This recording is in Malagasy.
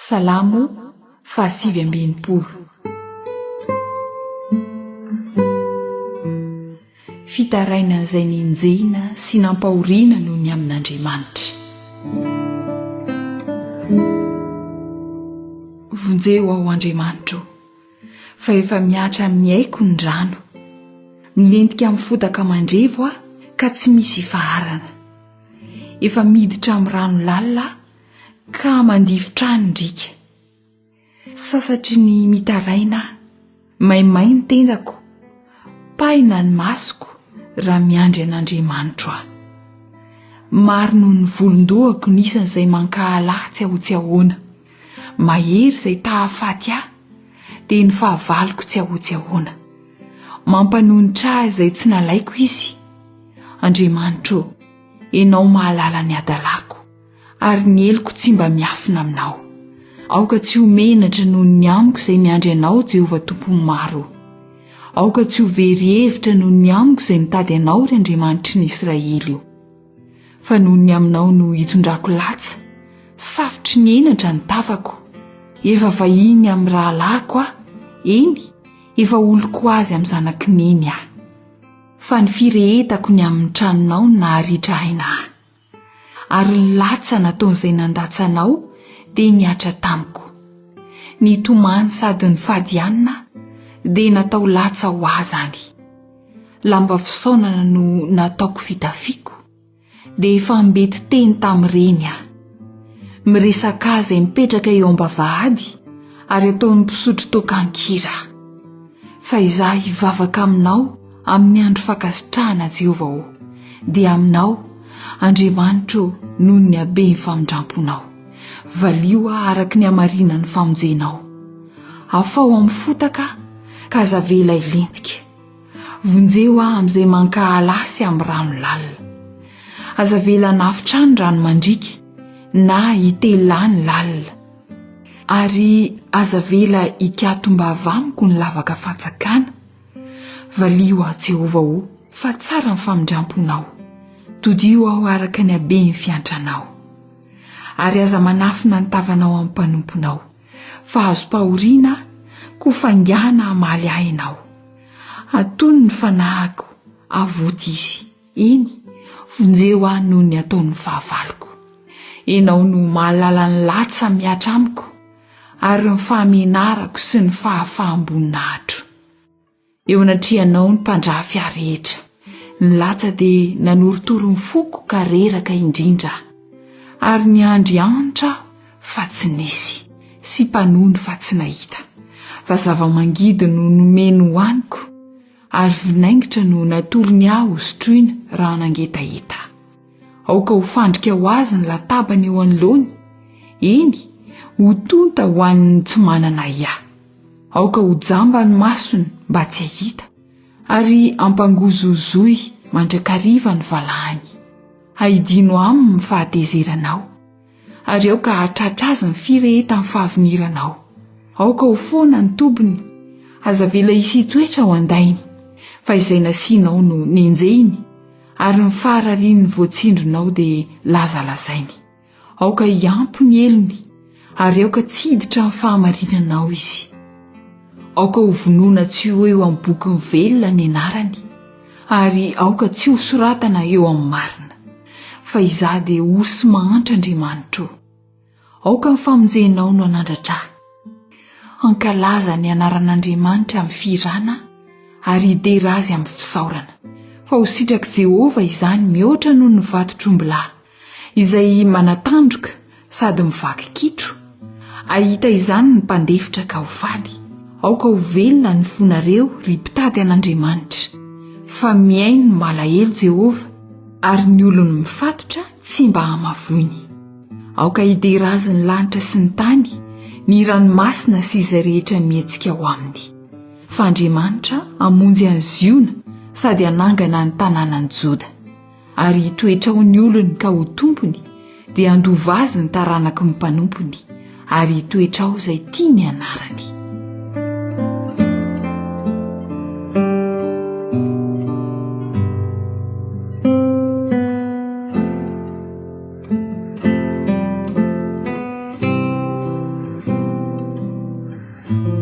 Salamo fahasivy ambinipolo. Fitaraina izay ninjena sy nampahoriana noho ny amin'Andriamanitra. Vonjeo ao Andriamanitra, fa efa miatra amin'ny haiko ny rano, milentika amin'ny fotaka mandrevo ka tsy misy faharana. Efa miditra amin'ny rano lalina ka mandifotra ny ndrika. Sasatry ny mitaraina, maimay ny tendako, paina ny masoko raha miandry an'Andriamanitra aho. Maro noho ny volondohako nisan'izay mankahalahy tsy ahotsy ahoana. Mahery izay tahafaty ahy, dia ny fahavaloko tsy ahotsy ahoana. Mampanonitra ahy izay tsy nalaiko izy. Andriamanitra, ianao mahalala ny adalako, ary ny eloko tsy mba miafina aminao. Aoka tsy ho menatra noho ny amiko izay miandry anao, Jehovah Tompony maro. Aoka tsy ho very hevitra noho ny amiko izay mitady anao, ry Andriamanitry ny Israely io. Fa noho ny aminao no hitondrako latsa, safotry ny enatra ny tavako. Efa vahiny amin'ny rahalahiko aho, eny, efa oloko azy amin'ny zanakineny aho. Fa ny firehetako ny amin'ny tranonao no naharitra aina ahy. Ary ny latsa nataon'izay nandatsanao dia niatra tamiko. Ny tomany sady ny fadianina dia natao latsa ho ahy zany. Lamba fisaonana no nataoko fitafiako, dia efa mbety teny tamin'ireny aho. Miresaka azy izay mipetraka eo am-bavahady, ary ataony mpisotro tokan-kira. Fa izaho hivavaka aminao amin'ny andro fankasitrahana, Jehovah, dia aminao, Andriamanitra, noho ny habe ny famindramponao. Valio aho araka ny hamarinan'ny famonjenao. Afao amin'ny fotaka ka zavela ilentika. Vonjeo aho amin'izay mankahalahy sy amin'ny rano lalina. Azavela nafitra ny rano mandriky, na hitela ny lalina. Ary azavela hikatomba avy amiko ny lavaka fatsakana. Valio aho, Jehovah, fa tsara ny famindramponao. Todio aho araka ny habe ny fiantranao. Ary aza manafina ny tavanao amin'ny mpanomponao, fa azo pahoriana ko fangana hamaly ahy ianao. Atony ny fanahiko, avoty izy. Eny, vonjeo aho noho ny ataon'ny fahavaloko. Ianao no mahalala ny latsa miatra amiko, ary ny fahamenarako sy ny fahafahamboninahitro. Eo anatrianao ny mpandrafy ahy rehetra. Ny latsa dia nanorotoro ny foko ka reraka indrindra. Ary ny andry antra fa tsy nisy, sy mpanony fa tsy nahita. Fa zava-mangidy no nomeny hoaniko, ary vinaingitra no natolony aho hosotroina raha nangetaheta. Aoka ho fandrika ho azy ny latabany eo anoloany, eny, ho tonta ho an'ny tsy manana ia. Aoka ho jamba ny masony mba tsy ahita, ary ampangozozoy mandrakariva ny valahany. Haidino aminy ny fahatezeranao, ary aoka hahatratra azy ny firehetany fahaviniranao. Aoka ho foana ny tobiny, azavela hisy toetra ho andainy, fa izay nasianao no nenjehiny, ary ny fahararian'ny voatsindronao dia lazalazainy. Aoka hiampy ny elony, ary aoka tsy hiditra ny fahamarinanao izy. Aoka ho vonoina tsy ho eo amin'ny boky velona ny anarany, ary aoka tsy ho soratana eo amin'ny marina. Fa izaho dia osy mahantra, Andriamanitra. Aoka ny famonjenao no anandratra. Ankalaza ny anaran'Andriamanitra amin'ny firana, ary hidera azy amin'ny fisaorana. Fa ho sitraky Jehovah izany mihoatra noho ny vato-trombilahy, izay manatandroka sady mivaky kitro. Ahita izany ny mpandefitra ka ho faly. Aoka ho velona ny fonareo ry mpitady an'Andriamanitra. Fa miainy ny malahelo, Jehovah, ary ny olony mifatotra tsy mba hamavoiny. Aoka hidera azy ny lanitra sy ny tany, ny ranomasina sy izay rehetra mihetsika ao aminy. Fa Andriamanitra hamonjy any Ziona sady hanangana ny tanànan'i Joda. Ary hitoetra ho ny olony ka ho tompony, dia handova azy ny taranaky ny mpanompony, ary hitoetra ao izay tiany anarany. Thank you.